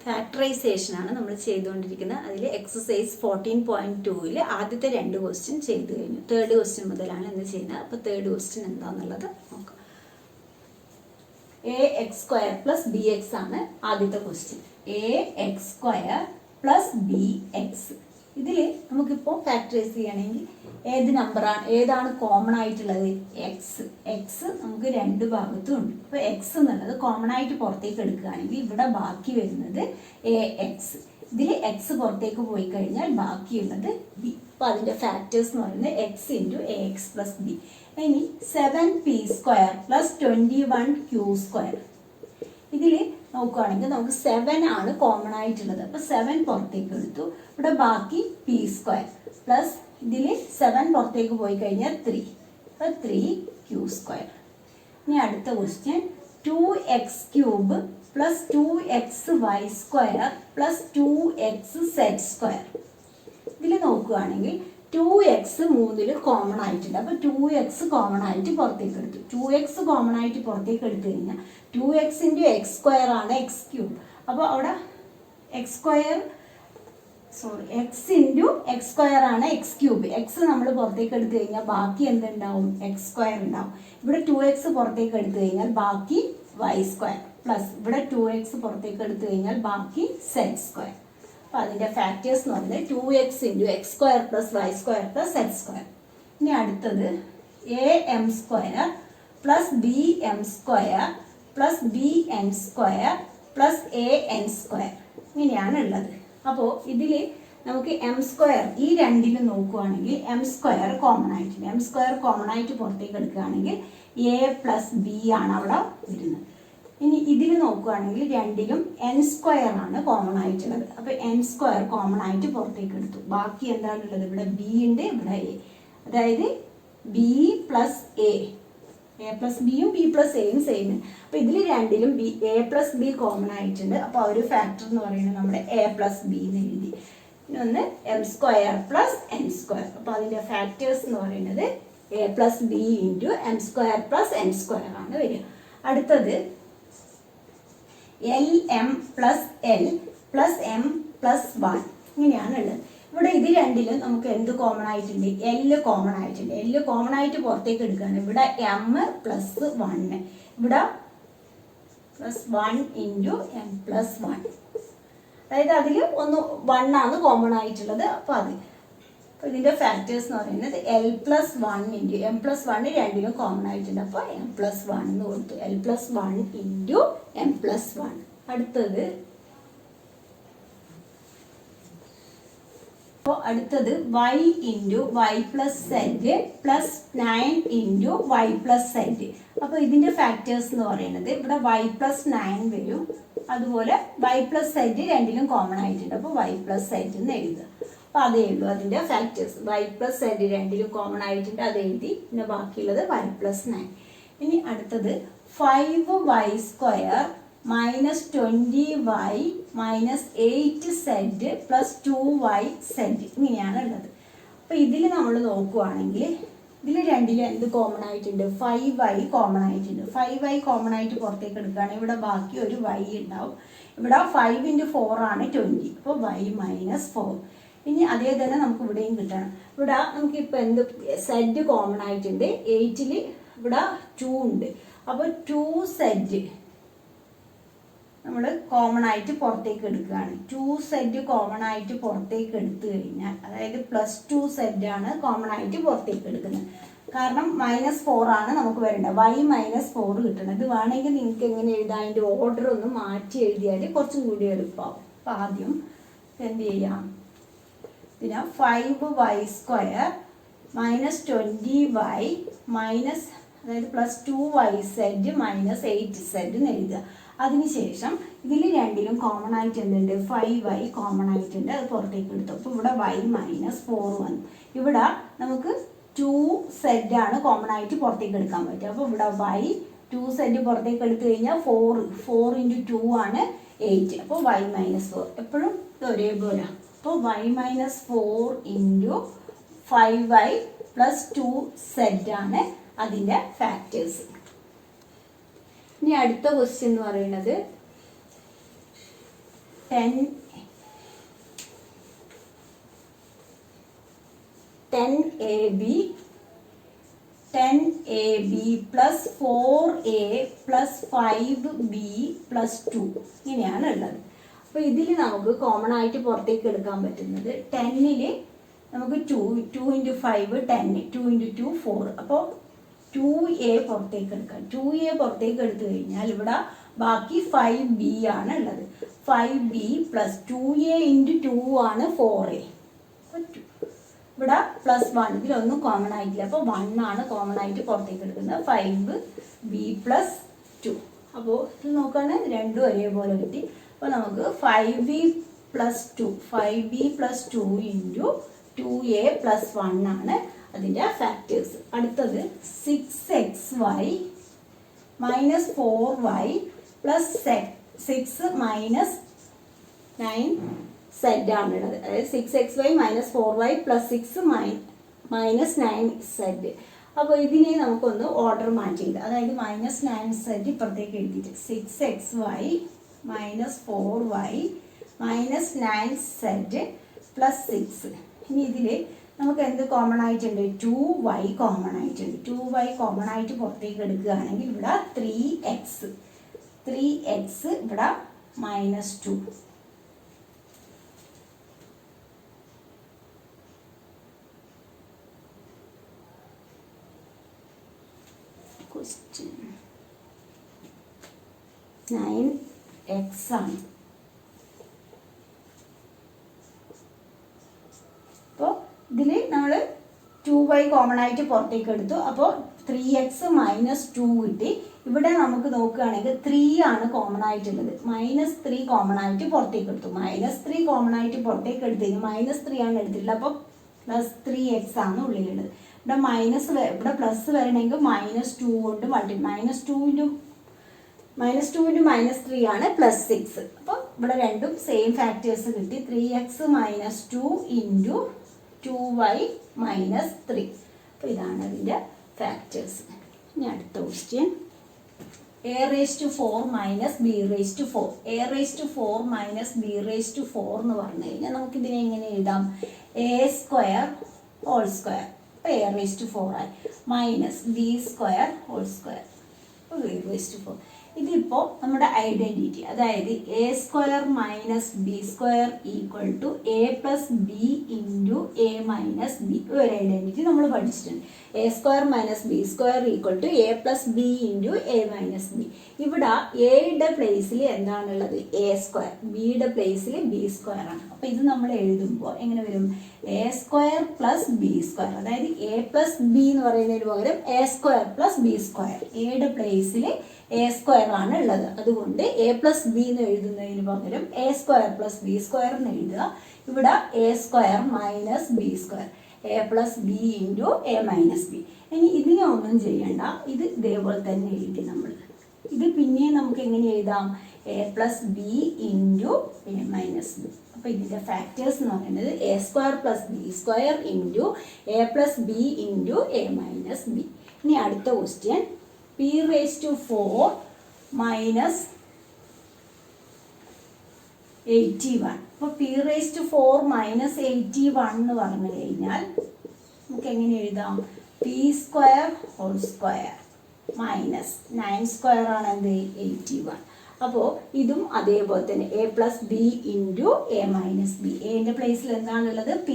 ഫാക്ടറൈസേഷനാണ് നമ്മൾ ചെയ്തുകൊണ്ടിരിക്കുന്നത്. അതിൽ എക്സസൈസ് 14.2 ആദ്യത്തെ 2 ക്വസ്റ്റ്യൻ ചെയ്തു കഴിഞ്ഞു. തേർഡ് ക്വസ്റ്റ്യൻ മുതലാണ് ഇന്ന് ചെയ്യുന്നത്. അപ്പോൾ തേർഡ് ക്വസ്റ്റ്യൻ എന്താണെന്നുള്ളത് നോക്കാം. ax² + bx ആണ് ആദ്യത്തെ ക്വസ്റ്റ്യൻ. ax² + bx. ഇതിൽ നമുക്കിപ്പോൾ ഫാക്ടറൈസ് ചെയ്യണമെങ്കിൽ ഏതാണ് കോമൺ ആയിട്ടുള്ളത്? എക്സ് നമുക്ക് രണ്ട് ഭാഗത്തും ഉണ്ട്. അപ്പോൾ എക്സ് എന്നുള്ളത് കോമൺ ആയിട്ട് പുറത്തേക്ക് എടുക്കുകയാണെങ്കിൽ ഇവിടെ ബാക്കി വരുന്നത് ax. ഇതിൽ എക്സ് പുറത്തേക്ക് പോയി കഴിഞ്ഞാൽ ബാക്കിയുള്ളത് ബി. അപ്പോൾ അതിൻ്റെ ഫാക്ടേഴ്സ് എന്ന് പറയുന്നത് എക്സ് ഇൻറ്റു ax + b. ഇനി 7p² + 21q². ഇതിൽ നോക്കുകയാണെങ്കിൽ നമുക്ക് 7 ആണ് കോമൺ ആയിട്ടുള്ളത്. അപ്പോൾ 7 പുറത്തേക്ക് എടുത്തു. ഇവിടെ ബാക്കി p² പ്ലസ് ഇതിൽ 7 പുറത്തേക്ക് പോയി കഴിഞ്ഞാൽ 3. അപ്പോൾ 3q². ഇനി അടുത്ത ക്വസ്റ്റ്യൻ 2x³ + 2xy² + 2xz². ഇതിൽ നോക്കുകയാണെങ്കിൽ 2x 3 കോമൺ ആയിട്ടുണ്ട്. അപ്പോൾ 2x കോമൺ ആയിട്ട് പുറത്തേക്ക് എടുത്തു. 2x കോമൺ ആയിട്ട് പുറത്തേക്ക് എടുത്തു കഴിഞ്ഞാൽ 2x × x² ആണ് x³. അപ്പോൾ അവിടെ x × x² ആണ് x³ x നമ്മൾ പുറത്തേക്ക് എടുത്തു കഴിഞ്ഞാൽ ബാക്കി എന്തുണ്ടാവും? x² ഉണ്ടാവും. ഇവിടെ 2x പുറത്തേക്ക് എടുത്തു കഴിഞ്ഞാൽ ബാക്കി y² പ്ലസ് ഇവിടെ 2x പുറത്തേക്ക് എടുത്തു കഴിഞ്ഞാൽ ബാക്കി z². അപ്പോൾ അതിൻ്റെ ഫാക്ടേഴ്സ് എന്ന് പറയുന്നത് 2x × x² + y² + z². ഇനി അടുത്തത് am² + bm² + bn² + an². ഇങ്ങനെയാണ് ഉള്ളത്. അപ്പോൾ ഇതിൽ നമുക്ക് m² ഈ രണ്ടിലും നോക്കുകയാണെങ്കിൽ m² കോമൺ ആയിട്ടുണ്ട്. m² കോമൺ ആയിട്ട് പുറത്തേക്ക് എടുക്കുകയാണെങ്കിൽ a + b ആണ് അവിടെ വരുന്നത്. ഇനി ഇതിൽ നോക്കുകയാണെങ്കിൽ രണ്ടിലും n² ആണ് കോമൺ ആയിട്ടുള്ളത്. അപ്പോൾ n² കോമൺ ആയിട്ട് പുറത്തേക്ക് എടുത്തു. ബാക്കി എന്താണുള്ളത്? ഇവിടെ b ഉണ്ട്, ഇവിടെ a. അതായത് b + a. a + b യും b + a യും സെയിം. അപ്പോൾ ഇതിൽ രണ്ടിലും a + b കോമൺ ആയിട്ടുണ്ട്. അപ്പോൾ ഒരു ഫാക്ടർ എന്ന് പറയുന്നത് നമ്മുടെ a + b എന്ന് എഴുതി. ഇനി ഒന്ന് m² + n². അപ്പോൾ അതിൻ്റെ ഫാക്ടേഴ്സ് എന്ന് പറയുന്നത് a + b × m² + n² ആണ് വരിക. അടുത്തത് lm + l + m + 1. ഇങ്ങനെയാണുള്ളത്. ഇവിടെ ഇത് രണ്ടിലും നമുക്ക് എന്ത് കോമൺ ആയിട്ടുണ്ട്? l കോമൺ ആയിട്ടുണ്ട്. l കോമൺ ആയിട്ട് പുറത്തേക്ക് എടുക്കുകയാണ്. ഇവിടെ m + 1, ഇവിടെ +1 × m + 1. അതായത് അതിൽ 1 ആണ് കോമൺ ആയിട്ടുള്ളത്. അപ്പോൾ അപ്പോൾ ഇതിൻ്റെ ഫാക്ടേഴ്സ് എന്ന് പറയുന്നത് l + 1 × m + 1 രണ്ടിലും കോമൺ ആയിട്ടുണ്ട്. അപ്പോൾ m + 1 എന്ന് കൊടുത്തു. l + 1 × m + 1. അടുത്തത് y × y + z + 9 × y + z. അപ്പോൾ ഇതിൻ്റെ ഫാക്ടേഴ്സ് എന്ന് പറയുന്നത് ഇവിടെ y + 9 വരും. അതുപോലെ y + z രണ്ടിലും കോമൺ ആയിട്ടുണ്ട്. അപ്പോൾ y + z എന്ന് എഴുതുക. അപ്പോൾ അതേ ഉള്ളൂ അതിൻ്റെ ഫാക്ടേഴ്സ്. y + z രണ്ടിലും കോമൺ ആയിട്ടുണ്ട്, അത് എഴുതി. പിന്നെ ബാക്കിയുള്ളത് y + 9. ഇനി അടുത്തത് 5y² - 20y - 8z + 2yz. ഇങ്ങനെയാണ് ഉള്ളത്. അപ്പോൾ ഇതിൽ നമ്മൾ നോക്കുകയാണെങ്കിൽ ഇതിൽ രണ്ടിലും എന്ത് കോമൺ ആയിട്ടുണ്ട്? 5y കോമൺ ആയിട്ടുണ്ട്. 5y കോമൺ ആയിട്ട് പുറത്തേക്ക് എടുക്കുകയാണെങ്കിൽ ഇവിടെ ബാക്കി ഒരു y ഉണ്ടാവും. ഇവിടെ 5 × 4 ആണ് 20. അപ്പോൾ y - 4. ഇനി അതേ തന്നെ നമുക്ക് ഇവിടെയും കിട്ടണം. ഇവിടെ നമുക്കിപ്പോൾ എന്ത് z കോമൺ ആയിട്ടുണ്ട്. 8ൽ ഇവിടെ 2 ഉണ്ട്. അപ്പോൾ 2z നമ്മൾ കോമൺ ആയിട്ട് പുറത്തേക്ക് എടുക്കുകയാണ്. 2z കോമൺ ആയിട്ട് പുറത്തേക്ക് എടുത്തു കഴിഞ്ഞാൽ അതായത് +2z ആണ് കോമൺ ആയിട്ട് പുറത്തേക്ക് എടുക്കുന്നത്. കാരണം -4 ആണ് നമുക്ക് വരേണ്ടത്. y - 4 കിട്ടണം. ഇത് വേണമെങ്കിൽ നിങ്ങൾക്ക് എങ്ങനെ എഴുതാം? അതിൻ്റെ ഓർഡർ ഒന്ന് മാറ്റി എഴുതിയാൽ കുറച്ചും കൂടി എളുപ്പമാവും. അപ്പോൾ ആദ്യം എന്ത് ചെയ്യാം? പിന്നെ 5y² - 20y അതായത് +2yz - 8z എന്ന് എഴുതുക. അതിനുശേഷം ഇതിൽ രണ്ടിലും കോമൺ ആയിട്ട് എന്തുണ്ട്? 5y കോമൺ ആയിട്ടുണ്ട്, അത് പുറത്തേക്ക് എടുത്തു. അപ്പോൾ ഇവിടെ y - 4 വന്നു. ഇവിടെ നമുക്ക് 2z ആണ് കോമൺ ആയിട്ട് പുറത്തേക്ക് എടുക്കാൻ പറ്റുക. അപ്പോൾ ഇവിടെ y 2z പുറത്തേക്ക് എടുത്തു കഴിഞ്ഞാൽ 4 × 2 ആണ് 8. അപ്പോൾ y - 4 എപ്പോഴും ഒരേപോലെ. അപ്പോൾ y - 4 × 5y + 2z ആണ് അതിൻ്റെ ഫാക്ടേഴ്സ്. ഇനി അടുത്ത ക്വസ്റ്റ്യൻ എന്ന് പറയുന്നത് 10ab plus 4a plus 5b plus 2 ഇങ്ങനെയാണ് ഉള്ളത്. അപ്പോൾ ഇതിൽ നമുക്ക് കോമൺ ആയിട്ട് പുറത്തേക്ക് എടുക്കാൻ പറ്റുന്നത് 10ൽ നമുക്ക് 2 into 5 10, 2 into 2 4. അപ്പോൾ 2a പുറത്തേക്ക് എടുക്കാം. 2a പുറത്തേക്ക് എടുത്തു കഴിഞ്ഞാൽ ഇവിടെ ബാക്കി 5b ആണ് ഉള്ളത്. 5b plus 2a into 2 ആണ് 4a. ഇവിടെ പ്ലസ് 1 ഇതിലൊന്നും കോമൺ ആയിട്ടില്ല. അപ്പോൾ 1 ആണ് കോമൺ ആയിട്ട് പുറത്തേക്ക് എടുക്കുന്നത്. 5b plus 2. അപ്പോൾ ഇത് നോക്കുകയാണെങ്കിൽ രണ്ടും ഒരേപോലെ കിട്ടി. അപ്പോൾ നമുക്ക് 5b plus 2 into 2a plus 1 ആണ് അതിൻ്റെ ഫാക്ടേഴ്സ്. അടുത്തത് 6xy minus 4y plus 6 minus 9z ആണുള്ളത്. അതായത് 6xy minus 4y plus 6 minus 9z. അപ്പോൾ ഇതിനെ നമുക്കൊന്ന് ഓർഡർ മാറ്റിയിട്ട്, അതായത് minus 9z ഇപ്പുറത്തേക്ക് എഴുതിയിട്ട് 6xy minus 4y minus 9z plus 6. ഇനി ഇതിൽ നമുക്ക് എന്ത് കോമൺ ആയിട്ടുണ്ട്? 2y കോമൺ ആയിട്ടുണ്ട്. 2y കോമൺ ആയിട്ട് പുറത്തേക്ക് എടുക്കുകയാണെങ്കിൽ ഇവിടെ 3x ഇവിടെ -2. ക്വസ്റ്റ്യൻ 9x ആണ്. അപ്പോൾ ഇതിൽ നമ്മൾ 2y കോമൺ ആയിട്ട് പുറത്തേക്ക് എടുത്തു. അപ്പോൾ 3x -2 കിട്ടി. ഇവിടെ നമുക്ക് നോക്കുകയാണെങ്കിൽ 3 ആണ് കോമൺ ആയിട്ടുള്ളത്. -3 കോമൺ ആയിട്ട് പുറത്തേക്ക് എടുത്തു. -3 കോമൺ ആയിട്ട് പുറത്തേക്ക് എടുത്തു കഴിഞ്ഞാൽ -3 ആണ് എടുത്തിട്ടുള്ളത്. അപ്പോൾ +3x ആണ് ഉള്ളിലുള്ളത്. ഇവിടെ ഇവിടെ പ്ലസ് വരണമെങ്കിൽ -2 കൊണ്ട് -2 into -3 ആണ് +6. അപ്പോൾ ഇവിടെ രണ്ടും സെയിം ഫാക്ടേഴ്സ് കിട്ടി. 3x -2 into 2y -3. അപ്പോൾ ഇതാണ് അതിൻ്റെ ഫാക്ടേഴ്സ്. ഇനി അടുത്ത question a⁴ minus b⁴. a⁴ minus b⁴ എന്ന് പറഞ്ഞു കഴിഞ്ഞാൽ നമുക്കിതിനെ എങ്ങനെ എഴുതാം? a² whole square. അപ്പോൾ a⁴ ആയി മൈനസ് b² whole square. അപ്പോൾ b⁴. ഇതിപ്പോൾ നമ്മുടെ ഐഡൻറ്റിറ്റി, അതായത് a² minus b² equal to a plus b into a minus b. ഒരു ഐഡൻറ്റിറ്റി നമ്മൾ പഠിച്ചിട്ടുണ്ട്. a² minus b² equal to a plus b into a minus b. ഇവിടെ എയുടെ പ്ലേസിൽ എന്താണുള്ളത്? a², ബിയുടെ പ്ലേസിൽ b² ആണ്. അപ്പോൾ ഇത് നമ്മൾ എഴുതുമ്പോൾ എങ്ങനെ വരും? a² plus b², അതായത് a plus b എന്ന് പറയുന്നതിന് പകരം a² plus b². എയുടെ പ്ലേസിൽ a² ആണ് ഉള്ളത്. അതുകൊണ്ട് a plus b എന്ന് എഴുതുന്നതിന് പകരം a² plus b² എന്ന് എഴുതുക. ഇവിടെ a² minus b², a plus b into a minus b. ഇനി ഇതിനെ ഒന്നും ചെയ്യണ്ട, ഇത് ഇതേപോലെ തന്നെ എഴുതി നമ്മൾ. ഇത് പിന്നെയും നമുക്ക് എങ്ങനെ എഴുതാം? a plus b into a minus b. അപ്പോൾ ഇതിൻ്റെ ഫാക്ടേഴ്സ് എന്ന് പറയുന്നത് a² plus b² into a plus b into a minus b. ഇനി അടുത്ത ക്വസ്റ്റ്യൻ p⁴ minus 81. അപ്പോൾ p⁴ minus 81 എന്ന് പറഞ്ഞു കഴിഞ്ഞാൽ നമുക്ക് എങ്ങനെ എഴുതാം? p² whole square minus 9² ആണ് എന്ത്? 81. അപ്പോൾ ഇതും അതേപോലെ തന്നെ a plus b into a minus b. എന്റെ പ്ലേസിൽ എന്താണുള്ളത്? p²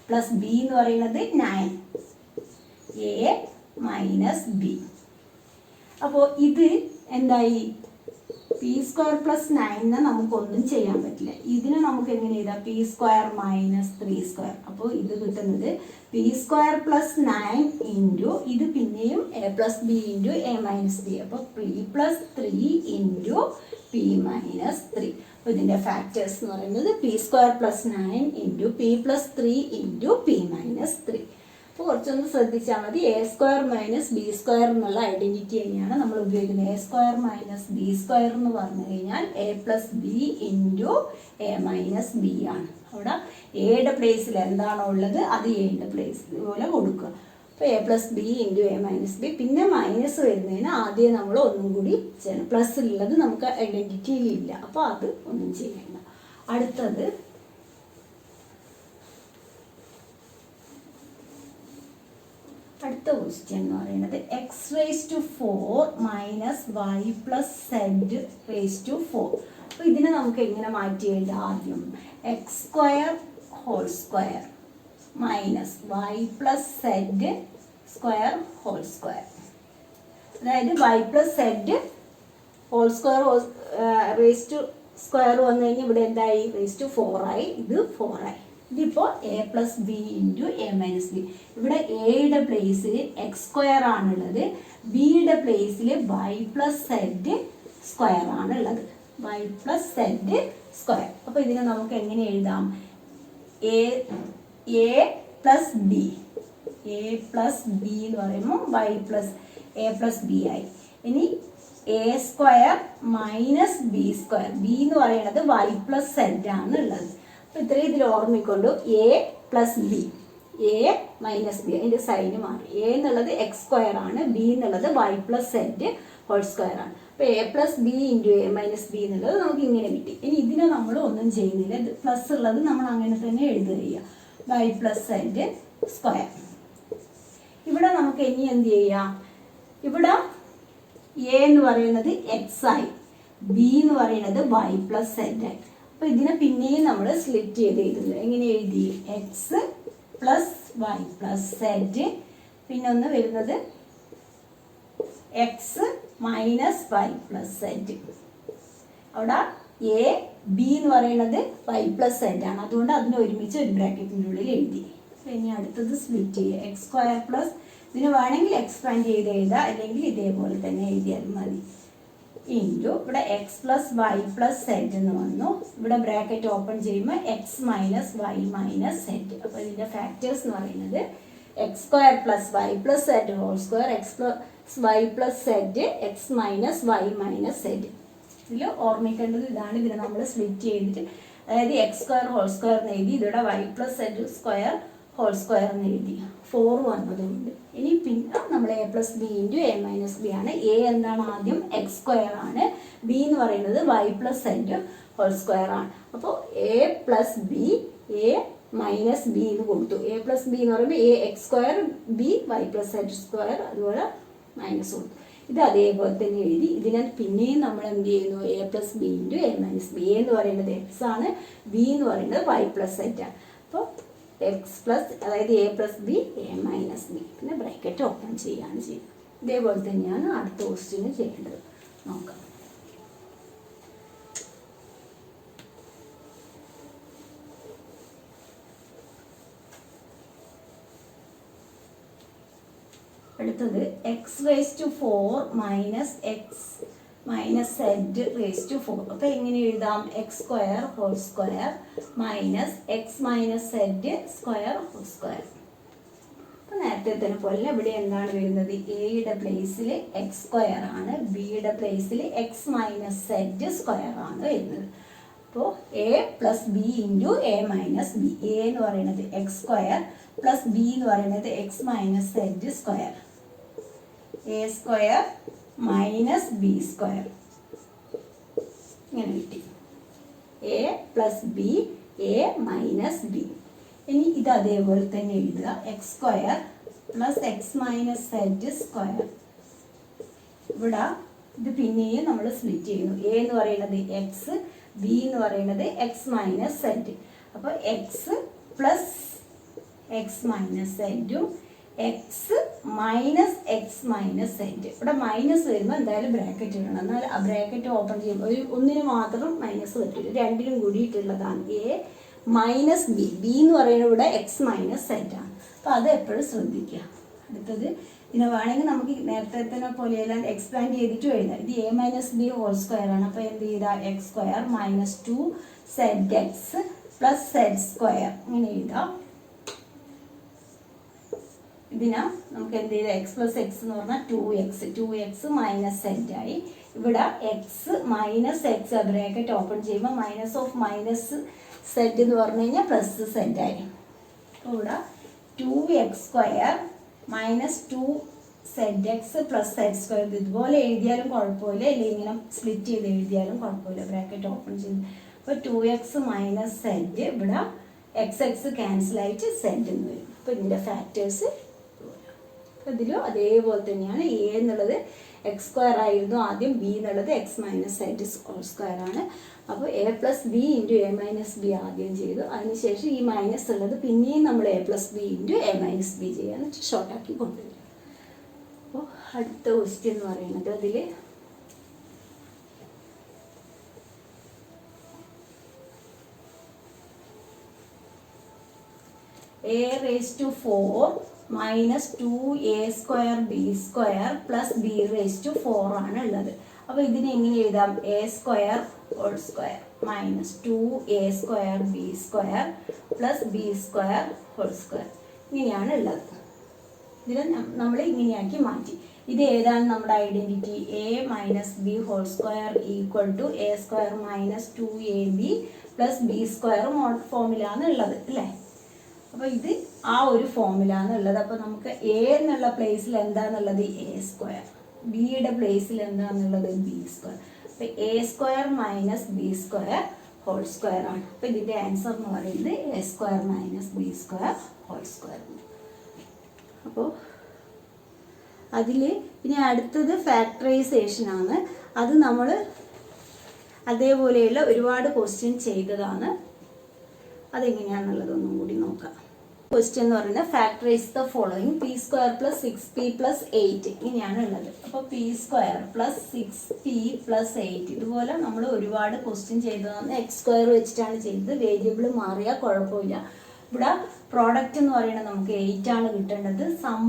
plus b എന്ന് പറയുന്നത് 9, a minus b. അപ്പോൾ ഇത് എന്തായി? p² plus 9 നമുക്കൊന്നും ചെയ്യാൻ പറ്റില്ല. ഇതിനെ നമുക്ക് എങ്ങനെ എഴുതാം? p² minus 3². അപ്പോൾ ഇത് കിട്ടുന്നത് p² plus 9 into ഇത് പിന്നെയും a plus b into a minus b. അപ്പോൾ p plus 3 into p minus 3. അപ്പോൾ ഇതിൻ്റെ ഫാക്ടേഴ്സ് എന്ന് പറയുന്നത് p² plus 9 into p plus 3 into p minus 3. അപ്പോൾ കുറച്ചൊന്ന് ശ്രദ്ധിച്ചാൽ മതി. a² minus b² എന്നുള്ള ഐഡൻറ്റിറ്റി തന്നെയാണ് നമ്മൾ ഉപയോഗിക്കുന്നത്. a² minus b² എന്ന് പറഞ്ഞു കഴിഞ്ഞാൽ a plus b into a minus b ആണ്. അവിടെ എയുടെ പ്ലേസിൽ എന്താണോ ഉള്ളത് അത് എയുടെ പ്ലേസിൽ പോലെ കൊടുക്കുക. അപ്പോൾ a plus b into a minus b. പിന്നെ മൈനസ് വരുന്നതിന് ആദ്യം നമ്മൾ ഒന്നും കൂടി ചെയ്യണം. പ്ലസ് ഉള്ളത് നമുക്ക് ഐഡൻറ്റിറ്റിയിൽ ഇല്ല, അപ്പോൾ അത് ഒന്നും ചെയ്യണ്ട. അടുത്തത് അടുത്ത ക്വസ്റ്റ്യൻ എന്ന് പറയുന്നത് x⁴ minus y plus z⁴. അപ്പോൾ ഇതിനെ നമുക്ക് എങ്ങനെ മാറ്റി എഴുതാം? ആദ്യം x² whole square minus y plus z² whole square. അതായത് y plus z whole square raise to square വന്നു കഴിഞ്ഞാൽ ഇവിടെ എന്തായി? റേസ് ടു 4 ആയി. ഇത് 4 ആയി. ഇതിപ്പോൾ a plus B into A minus B. ഇവിടെ എയുടെ പ്ലേസിൽ x² ആണുള്ളത്, ബിയുടെ പ്ലേസിൽ y പ്ലസ് z² ആണുള്ളത്. y plus z². അപ്പോൾ ഇതിനെ നമുക്ക് എങ്ങനെ എഴുതാം? a plus B. a plus B എന്ന് പറയുമ്പോൾ y plus a plus B ആയി. ഇനി a² മൈനസ് b². ബി എന്ന് പറയുന്നത് y പ്ലസ് z ആണുള്ളത്. അപ്പോൾ ഇത്രയും ഇതിൽ ഓർമ്മിക്കൊണ്ടു. A plus B, A minus B, അതിൻ്റെ സൈന് മാറി. എ എന്നുള്ളത് x² ആണ്, ബി എന്നുള്ളത് y plus z whole square ആണ്. അപ്പോൾ A plus B into A minus B എന്നുള്ളത് നമുക്ക് ഇങ്ങനെ കിട്ടി. ഇനി ഇതിനെ നമ്മൾ ഒന്നും ചെയ്യുന്നില്ല, ഇത് പ്ലസ് ഉള്ളത് നമ്മൾ അങ്ങനെ തന്നെ എഴുതുക. y plus z². ഇവിടെ നമുക്ക് ഇനി എന്ത് ചെയ്യാം? ഇവിടെ എ എന്ന് പറയുന്നത് x ആയി, ബി എന്ന് പറയുന്നത് y പ്ലസ് z ആയി. അപ്പോൾ ഇതിനെ പിന്നെയും നമ്മൾ സ്പ്ലിറ്റ് ചെയ്ത് എഴുതുന്നത് എങ്ങനെ എഴുതി? X plus y plus z, പിന്നെ ഒന്ന് വരുന്നത് x minus y plus z. അവിടെ എ ബി എന്ന് പറയുന്നത് വൈ പ്ലസ് സെഡ് ആണ്, അതുകൊണ്ട് അതിനെ ഒരുമിച്ച് ഒരു ബ്രാക്കറ്റിൻ്റെ ഉള്ളിൽ എഴുതി. ഇനി അടുത്തത് സ്പ്ലിറ്റ് ചെയ്യുക. x² പ്ലസ്, ഇതിന് വേണമെങ്കിൽ എക്സ്പാൻഡ് ചെയ്ത് എഴുതാം, അല്ലെങ്കിൽ ഇതേപോലെ തന്നെ എഴുതിയാലും മതി. ഇൻറ്റു ഇവിടെ x plus y plus z എന്ന് വന്നു. ഇവിടെ ബ്രാക്കറ്റ് ഓപ്പൺ ചെയ്യുമ്പോൾ x minus y minus Z. അപ്പോൾ ഇതിൻ്റെ ഫാക്ടേഴ്സ് എന്ന് പറയുന്നത് x² plus y plus z whole square, x plus y plus z, x minus y minus z. ഇതിൽ ഓർമ്മിക്കേണ്ടത് ഇതാണ്. ഇതിനെ നമ്മൾ സ്പ്ലിറ്റ് ചെയ്തിട്ട്, അതായത് x² ഹോൾ സ്ക്വയർ എന്ന് എഴുതി, ഇതിവിടെ Y plus z² whole square എന്ന് എഴുതി. 4 വന്നതുകൊണ്ട് ഇനി പിന്നെ നമ്മൾ a plus B into A minus b ആണ്. എ എന്താണ്? ആദ്യം x² ആണ്, ബി എന്ന് പറയുന്നത് y plus z whole square ആണ്. അപ്പോൾ A plus B, A minus b എന്ന് കൊടുത്തു. എ പ്ലസ് ബി എന്ന് പറയുമ്പോൾ A x², B Y plus z², അതുപോലെ മൈനസ് കൊടുത്തു. ഇത് അതേപോലെ തന്നെ എഴുതി. ഇതിനെ പിന്നെയും നമ്മൾ എന്ത് ചെയ്യുന്നു? A plus B into A minus B. A എന്ന് പറയുന്നത് എക്സ് ആണ്, ബി എന്ന് പറയുന്നത് വൈ പ്ലസ് സെഡ് ആണ്. അപ്പോൾ എക്സ് പ്ലസ്, അതായത് A plus B, A minus B, പിന്നെ ബ്രാക്കറ്റ് ഓപ്പൺ ചെയ്യുകയാണ് ചെയ്യുന്നത്. ഇതേപോലെ തന്നെയാണ് അടുത്ത ക്വസ്റ്റ്യന് ചെയ്യേണ്ടത്. നോക്കാം. അടുത്തത് x⁴ minus X minus z⁴. അപ്പോൾ എങ്ങനെ എഴുതാം? x² whole square minus X minus z² whole square. അപ്പോൾ നേരത്തെ തന്നെ പോലെ ഇവിടെ എന്താണ് വരുന്നത്? എയുടെ പ്ലേസിൽ x² ആണ്, ബിയുടെ പ്ലേസിൽ എക്സ് മൈനസ് z² ആണ് വരുന്നത്. അപ്പോൾ A plus B into A minus B. A എന്ന് പറയുന്നത് x² പ്ലസ് ബി എന്ന് പറയുന്നത് X minus z², a² minus b². ഇങ്ങനെ കിട്ടി. A plus B, A minus B. ഇനി ഇത് അതേപോലെ തന്നെ എഴുതുക. x² plus X minus z². ഇവിടെ ഇത് പിന്നെയും നമ്മൾ സ്പ്ലിറ്റ് ചെയ്യുന്നു. എ എന്ന് പറയുന്നത് എക്സ്, ബി എന്ന് പറയുന്നത് എക്സ് മൈനസ് സെഡ്. അപ്പോൾ എക്സ് പ്ലസ് എക്സ് മൈനസ് സെഡും X minus X minus Z. ഇവിടെ മൈനസ് വരുമ്പോൾ എന്തായാലും ബ്രാക്കറ്റ് ഇടണം. എന്നാൽ ആ ബ്രാക്കറ്റ് ഓപ്പൺ ചെയ്യുമ്പോൾ ഒന്നിന് മാത്രം മൈനസ് പറ്റില്ല, രണ്ടിനും കൂടിയിട്ടുള്ളതാണ്. എ മൈനസ് ബി, ബി എന്ന് പറയുന്നത് ഇവിടെ എക്സ് മൈനസ് സെഡ് ആണ്. അപ്പോൾ അത് എപ്പോഴും ശ്രദ്ധിക്കുക. അടുത്തത് ഇതിനെ വേണമെങ്കിൽ നമുക്ക് നേരത്തെ തന്നെ പോലെ എല്ലാം എക്സ്പാൻഡ് ചെയ്തിട്ട് എഴുതാം. ഇത് a minus b whole square ആണ്. അപ്പോൾ എന്ത് ചെയ്താൽ x² minus 2zx plus z², ഇങ്ങനെ എഴുതാം. ഇതിനാ നമുക്ക് എന്ത് ചെയ്താൽ എക്സ് പ്ലസ് എക്സ് എന്ന് പറഞ്ഞാൽ 2x മൈനസ് സെഡ് ആയി. ഇവിടെ X minus X bracket open ചെയ്യുമ്പോൾ മൈനസ് ഓഫ് മൈനസ് സെഡ് എന്ന് പറഞ്ഞു കഴിഞ്ഞാൽ പ്ലസ് സെഡ് ആയി. അപ്പോൾ ഇവിടെ 2x² minus 2zx plus z². ഇതുപോലെ എഴുതിയാലും കുഴപ്പമില്ല, അല്ലെങ്കിൽ ഇങ്ങനെ സ്പ്ലിറ്റ് ചെയ്ത് എഴുതിയാലും കുഴപ്പമില്ല. ബ്രാക്കറ്റ് ഓപ്പൺ ചെയ്ത് അപ്പോൾ 2x മൈനസ് സെഡ് ഇവിടെ എക്സ് ക്യാൻസലായിട്ട് സെഡ് എന്ന് വരും. അപ്പോൾ ഇതിൻ്റെ ഫാക്ടേഴ്സ് ഇതിലും അതേപോലെ തന്നെയാണ്. എ എന്നുള്ളത് എക്സ് സ്ക്വയർ ആയിരുന്നു ആദ്യം, ബി എന്നുള്ളത് എക്സ് മൈനസ് സെഡ് സ്ക്വയർ ആണ്. അപ്പോൾ A plus B into A minus B ആദ്യം ചെയ്തു, അതിനുശേഷം ഈ മൈനസ് ഉള്ളത് പിന്നെയും നമ്മൾ a plus B into A minus B ചെയ്യാൻ ഷോർട്ടാക്കി കൊണ്ടുവരും. അപ്പോൾ അടുത്ത ക്വസ്റ്റ്യൻ എന്ന് പറയുന്നത് അതിൽ a raised to 4 minus 2a square b square plus b raised to 4 ആണ് ഉള്ളത്. അപ്പോൾ ഇതിനെ എങ്ങനെ എഴുതാം? a square whole square minus 2a square b square plus b square whole square ഇങ്ങനെയാണ് ഉള്ളത്. ഇതിനെ നമ്മൾ ഇങ്ങനെയാക്കി മാറ്റി. ഇത് ഏതാണ് നമ്മുടെ identity? a minus b whole square equal to a square minus 2ab plus b square ഫോമിലാണ് ഉള്ളത് അല്ലേ? അപ്പോൾ ഇത് ആ ഒരു ഫോമിലാണ് ഉള്ളത്. അപ്പോൾ നമുക്ക് എ എന്നുള്ള പ്ലേസിൽ എന്താണെന്നുള്ളത് എ സ്ക്വയർ, ബിയുടെ പ്ലേസിൽ എന്താണെന്നുള്ളത് ബി സ്ക്വയർ. അപ്പോൾ a square minus b square whole square ആണ്. അപ്പോൾ ഇതിൻ്റെ ആൻസർ എന്ന് പറയുന്നത് a square minus b square whole square. അപ്പോൾ അതിൽ ഇനി അടുത്തത് ഫാക്ടറൈസേഷനാണ്. അത് നമ്മൾ അതേപോലെയുള്ള ഒരുപാട് ക്വസ്റ്റ്യൻ ചെയ്തതാണ്. അതെങ്ങനെയാണെന്നുള്ളതൊന്നും കൂടി നോക്കാം. ക്വസ്റ്റ്യൻ എന്ന് പറയുന്നത് factorise the following P square plus 6p plus 8 ഇങ്ങനെയാണ് ഉള്ളത്. അപ്പോൾ P square plus 6p plus 8 ഇതുപോലെ നമ്മൾ ഒരുപാട് ക്വസ്റ്റ്യൻ ചെയ്തതാണ്. എക്സ് സ്ക്വയർ വെച്ചിട്ടാണ് ചെയ്തത്. വേരിയബിൾ മാറിയാൽ കുഴപ്പമില്ല. ഇവിടെ പ്രോഡക്റ്റ് എന്ന് പറയുന്നത് നമുക്ക് 8 ആണ് കിട്ടേണ്ടത്. സം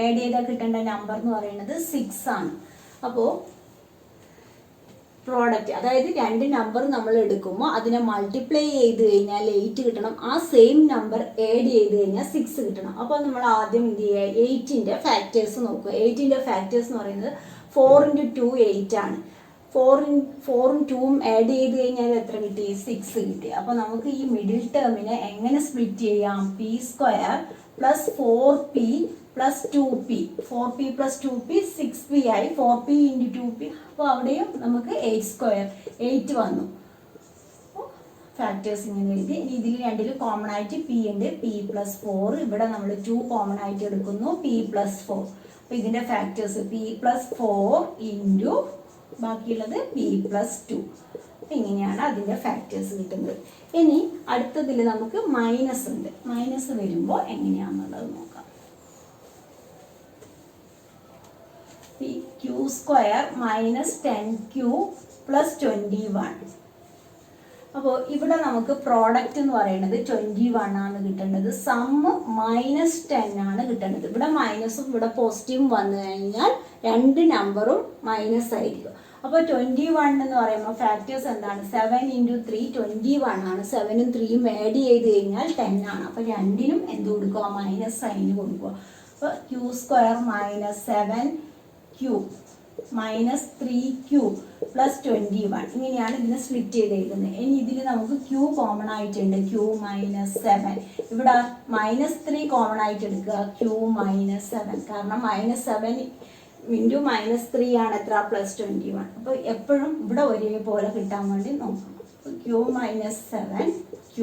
ആഡ് ചെയ്താൽ കിട്ടേണ്ട നമ്പർ എന്ന് പറയുന്നത് 6 ആണ്. അപ്പോൾ പ്രോഡക്റ്റ് അതായത് രണ്ട് നമ്പർ നമ്മൾ എടുക്കുമ്പോൾ അതിനെ മൾട്ടിപ്ലൈ ചെയ്ത് കഴിഞ്ഞാൽ 8 കിട്ടണം. ആ സെയിം നമ്പർ ആഡ് ചെയ്ത് കഴിഞ്ഞാൽ 6 കിട്ടണം. അപ്പോൾ നമ്മൾ ആദ്യം എന്ത് ചെയ്യുക? 8ൻ്റെ ഫാക്ടേഴ്സ് നോക്കുക. 8ൻ്റെ ഫാക്ടേഴ്സ് എന്ന് പറയുന്നത് 4 × 2 8 ആണ്. 4ഉം 2ഉം ആഡ് ചെയ്ത് കഴിഞ്ഞാൽ എത്ര കിട്ടി? 6 കിട്ടി. അപ്പോൾ നമുക്ക് ഈ മിഡിൽ ടേമിനെ എങ്ങനെ സ്പ്ലിറ്റ് ചെയ്യാം? P square plus 4p plus 2p 4p plus 2p 6p ആയി. 4p into 2p. അപ്പോൾ അവിടെയും നമുക്ക് 8 വന്നു. ഫാക്ടേഴ്സ് ഇങ്ങനെ എഴുതി. ഇനി ഇതിൽ രണ്ടിലും കോമൺ ആയിട്ട് p ഉണ്ട്. p പ്ലസ് 4 ഇവിടെ നമ്മൾ 2 കോമൺ ആയിട്ട് എടുക്കുന്നു. p plus 4. അപ്പോൾ ഇതിൻ്റെ ഫാക്ടേഴ്സ് p പ്ലസ് 4 ഇൻറ്റു ബാക്കിയുള്ളത് p പ്ലസ് 2. ഇങ്ങനെയാണ് അതിൻ്റെ ഫാക്ടേഴ്സ് കിട്ടുന്നത്. ഇനി അടുത്തതിൽ നമുക്ക് മൈനസ് ഉണ്ട്. മൈനസ് വരുമ്പോൾ എങ്ങനെയാണെന്നുള്ളത് നോക്കാം. q square minus 10q plus 21. അപ്പോൾ ഇവിടെ നമുക്ക് പ്രോഡക്റ്റ് എന്ന് പറയുന്നത് 21 ആണ് കിട്ടേണ്ടത്. സമ്മ് മൈനസ് 10 ആണ് കിട്ടേണ്ടത്. ഇവിടെ മൈനസും ഇവിടെ പോസിറ്റീവും വന്നു കഴിഞ്ഞാൽ രണ്ട് നമ്പറും മൈനസ് ആയിരിക്കും. അപ്പോൾ 21 എന്ന് പറയുമ്പോൾ ഫാക്ടേഴ്സ് എന്താണ്? 7 × 3 21 ആണ്. 7ഉം 3ഉം ആഡ് ചെയ്ത് കഴിഞ്ഞാൽ 10 ആണ്. അപ്പോൾ രണ്ടിനും എന്ത് കൊടുക്കുക? മൈനസ് സൈന് കൊടുക്കുക. അപ്പോൾ q square minus 7q minus 3q plus 21 ഇങ്ങനെയാണ് ഇതിനെ സ്പ്ലിറ്റ് ചെയ്ത് എഴുതുന്നത്. ഇനി ഇതിൽ നമുക്ക് q കോമൺ ആയിട്ടുണ്ട്. q minus 7. ഇവിടെ മൈനസ് 3 കോമൺ ആയിട്ട് എടുക്കുക. q minus 7. കാരണം മൈനസ് 7 ഇൻറ്റു മൈനസ് 3 ആണ് എത്ര? പ്ലസ് 21. അപ്പോൾ എപ്പോഴും ഇവിടെ ഒരേപോലെ കിട്ടാൻ വേണ്ടി നോക്കണം. q മൈനസ് 7q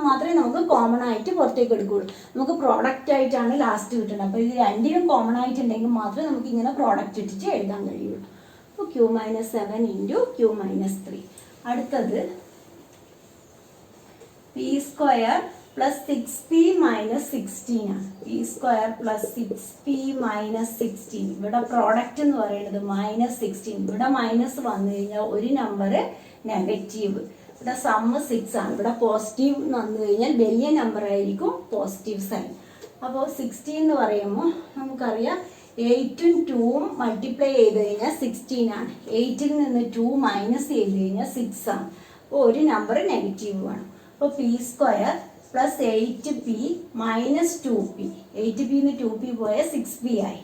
മാത്രമേ നമുക്ക് കോമൺ ആയിട്ട് പുറത്തേക്ക് എടുക്കുകയുള്ളൂ. നമുക്ക് പ്രോഡക്റ്റ് ആയിട്ടാണ് ലാസ്റ്റ് കിട്ടുന്നത്. അപ്പോൾ ഇത് രണ്ടിനും കോമൺ ആയിട്ടുണ്ടെങ്കിൽ മാത്രമേ നമുക്ക് ഇങ്ങനെ പ്രോഡക്റ്റ് ഇട്ടിട്ട് എഴുതാൻ കഴിയുള്ളൂ. അപ്പോൾ q minus 7 into q minus 3. അടുത്തത് p square plus 6p minus 16 ആണ്. p square plus 6p minus 16. ഇവിടെ പ്രോഡക്റ്റ് എന്ന് പറയുന്നത് മൈനസ് 16. ഇവിടെ മൈനസ് വന്നു കഴിഞ്ഞാൽ ഒരു നമ്പർ നെഗറ്റീവ്. ഇവിടെ സമ്മ് 6 ആണ്. ഇവിടെ പോസിറ്റീവ് വന്നു കഴിഞ്ഞാൽ വലിയ നമ്പർ ആയിരിക്കും പോസിറ്റീവ് സൈൻ. അപ്പോൾ 16 എന്ന് പറയുമ്പോൾ നമുക്കറിയാം 8ഉം 2ഉം മൾട്ടിപ്ലൈ ചെയ്ത് കഴിഞ്ഞാൽ 16 ആണ്. 8ൽ നിന്ന് 2 മൈനസ് ചെയ്ത് കഴിഞ്ഞാൽ 6 ആണ്. അപ്പോൾ ഒരു നമ്പർ നെഗറ്റീവ് വേണം. അപ്പോൾ p square plus 8p minus 2p. 8p നിന്ന് 2p പോയാൽ 6p ആയി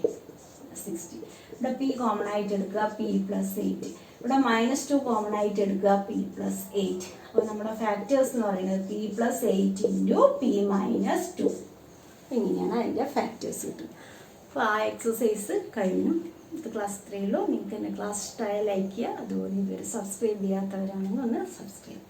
60. ഇവിടെ p കോമൺ ആയിട്ട് എടുക്കുക. p plus 8. ഇവിടെ മൈനസ് 2 കോമൺ ആയിട്ട് എടുക്കുക. p plus 8. അപ്പോൾ നമ്മുടെ ഫാക്ടേഴ്സ് എന്ന് പറയുന്നത് p plus 8 into p minus 2. ഇങ്ങനെയാണ് അതിൻ്റെ ഫാക്ടേഴ്സ് കിട്ടുന്നത്. അപ്പോൾ ആ എക്സസൈസ് കഴിഞ്ഞു. ഇത് ക്ലാസ് 3 ഉള്ളൂ. നിങ്ങൾക്ക് എൻ്റെ ക്ലാസ് ഇഷ്ടമായ ലൈക്ക് ചെയ്യുക. അതുപോലെ ഇതുവരെ സബ്സ്ക്രൈബ് ചെയ്യാത്തവരാണെങ്കിൽ ഒന്ന് സബ്സ്ക്രൈബ് ചെയ്യുക.